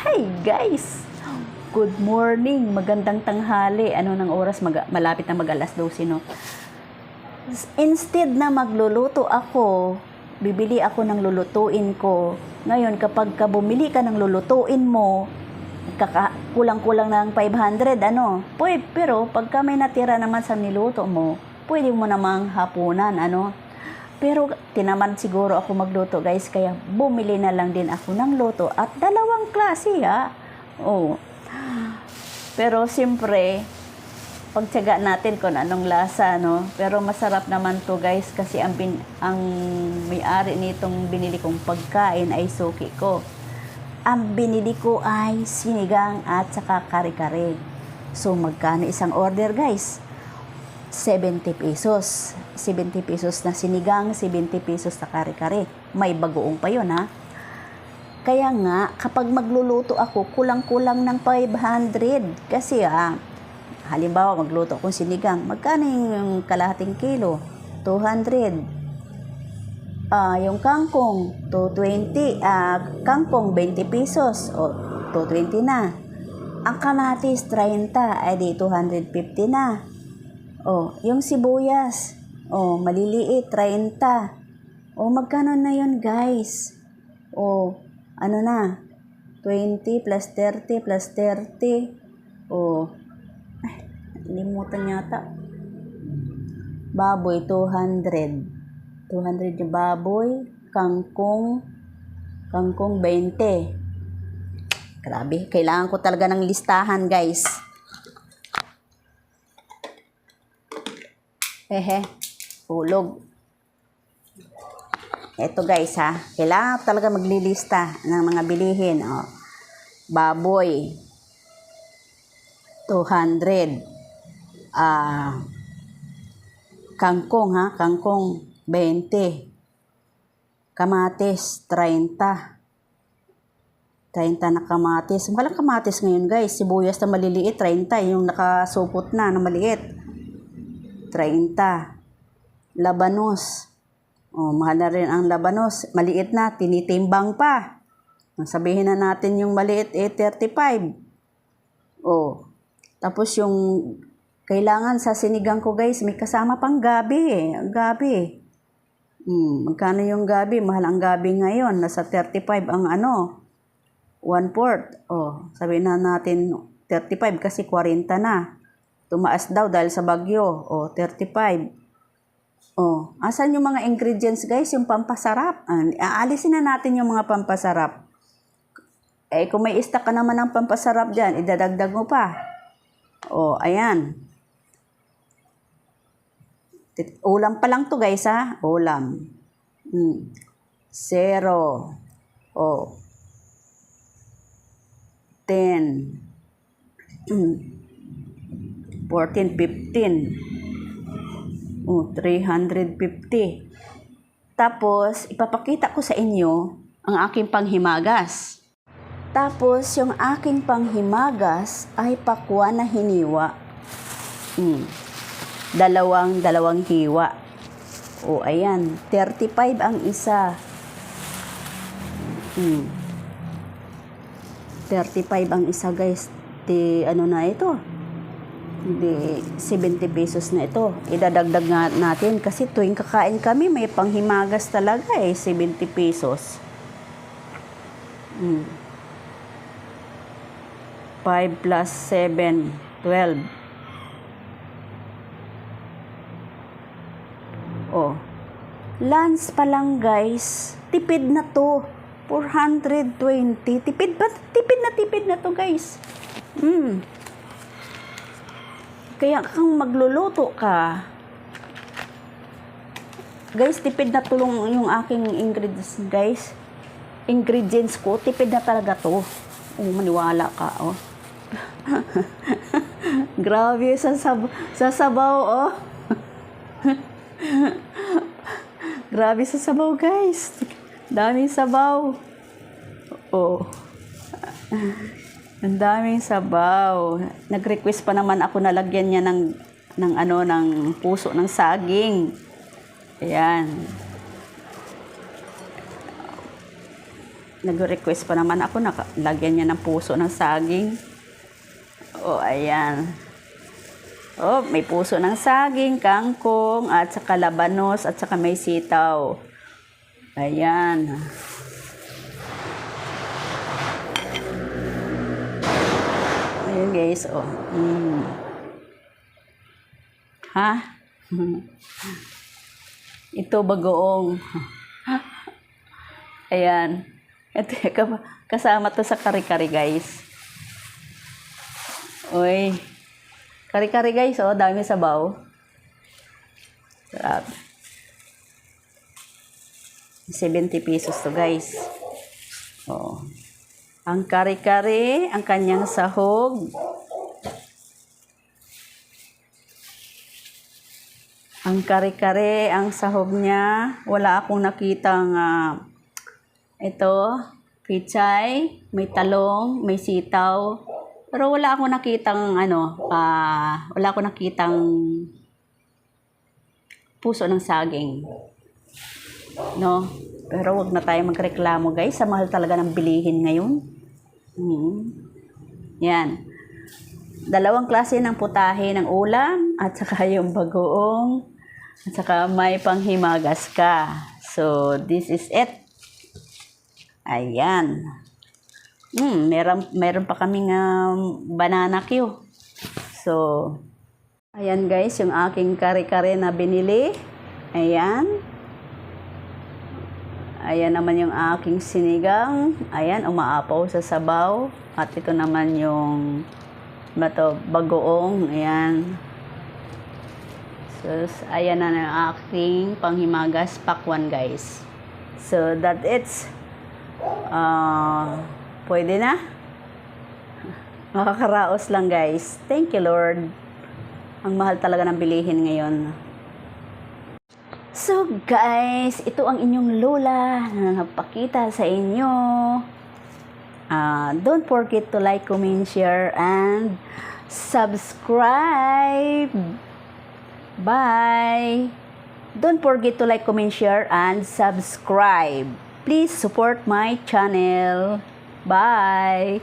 Hi guys! Good morning! Magandang tanghali. Ano ng oras? Malapit na mag-alas 12, no? Instead na magluluto ako, bibili ako ng lulutuin ko. Ngayon, kapag bumili ka ng lulutuin mo, kulang-kulang ng 500, ano? Pwede, pero pagka may natira naman sa niluto mo, pwede mo namang hapunan, ano? Pero tinamad siguro ako magluto guys, kaya bumili na lang din ako ng luto at dalawang klase ha. Oh. Pero siyempre, pagtiyaga natin kung anong lasa, no? Pero masarap naman to guys kasi ang may-ari nitong binili kong pagkain ay suki ko. Ang binili ko ay sinigang at saka kare-kare. So magkano isang order guys? 70 pesos. 70 pesos na sinigang, 70 pesos na kare-kare. May bagoong pa yun ha. Kaya nga, kapag magluluto ako, kulang-kulang ng 500. Kasi halimbawa magluto akong sinigang, magkano yung kalahating kilo? 200. Yung kangkong, 220. Kangkong, 20 pesos. O, 220 na. Ang kamatis, 30. Ay di, 250 na. Oh, yung sibuyas, maliliit, 30. Magkano na yun, guys? Ano na? 20 plus 30 plus 30. Limutan yata. Baboy, 200. 200 yung baboy. Kangkong 20. Grabe, kailangan ko talaga ng listahan, guys. Hulog. Eto guys kailangan talaga maglilista ng mga bilihin. Baboy, 200. Kangkong kangkong 20. Kamatis, 30. 30 na kamatis. Mahal ang kamatis ngayon guys. Sibuyas na maliliit, 30. Yung nakasupot na maliit, 30. Labanos. Mahal na rin ang labanos. Maliit na, tinitimbang pa. Sabihin na natin yung maliit 35. Tapos yung kailangan sa sinigang ko guys, may kasama pang gabi. Gabi. Magkano yung gabi? Mahal ang gabi ngayon. Nasa 35 ang 1/4. Sabihin na natin 35 kasi 40 na. Tumaas daw dahil sa bagyo. 35. Asan yung mga ingredients guys? Yung pampasarap. Aalisin na natin yung mga pampasarap. Kung may stock ka naman ng pampasarap dyan, idadagdag mo pa. Ayan. Ulam pa lang to guys Ulam. 0. 10. 14, 15. 350. Tapos, ipapakita ko sa inyo ang aking panghimagas. Tapos, yung aking panghimagas ay pakwan na hiniwa. Dalawang hiwa. Ayan. 35 ang isa. 35 ang isa guys. Ano na ito? 70 pesos na ito. Idadagdag nga natin kasi tuwing kakain kami may panghimagas talaga 70 pesos. 5 plus 7, 12. Lunch pa lang guys. Tipid na to. 420. Tipid na to guys. Kaya kung magluluto ka, guys, tipid na tulong yung aking ingredients, guys. Ingredients ko, tipid na talaga to. Maniwala ka, Grabe, sa sabaw, Grabe sa sabaw, guys. Daming sabaw. Ang daming sabaw. Nag-request pa naman ako na lagyan niya ng puso ng saging. Ayan. Nag-request pa naman ako na lagyan niya ng puso ng saging. Oh, ayan. Oh, may puso ng saging, kangkong, at saka labanos, at saka may sitaw. Ayan. Ayan guys, oh. Ha? Ito bagoong. Ayan. Ito, kasama to sa kare-kare guys. Uy. Kare-kare guys, oh. Dami sabaw. Sarap. 70 pesos to guys. Oh. Ang kare-kare, ang kanyang sahog. Ang kare-kare, ang sahog niya, wala akong nakitang ito, pichay, may talong, may sitaw. Pero wala akong nakitang wala akong nakitang puso ng saging. No? Pero wag na tayo magreklamo guys, sa mahal talaga ng bilihin ngayon. Yan. Dalawang klase ng putahe ng ulam at saka yung bagoong at saka may panghimagas ka. So, this is it. Ayan. Meron pa kaming banana Q. So, ayan guys, yung aking kare-kare na binili. Ayan. Ayan naman yung aking sinigang. Ayan, umaapaw sa sabaw. At ito naman yung bagoong. Ayan. So, ayan na yung aking panghimagas pakwan guys. So, that it's pwede na. Makakaraos lang guys. Thank you Lord. Ang mahal talaga ng bilihin ngayon. So guys, ito ang inyong lola na nagpakita sa inyo. Don't forget to like, comment, share, and subscribe. Bye! Don't forget to like, comment, share, and subscribe. Please support my channel. Bye!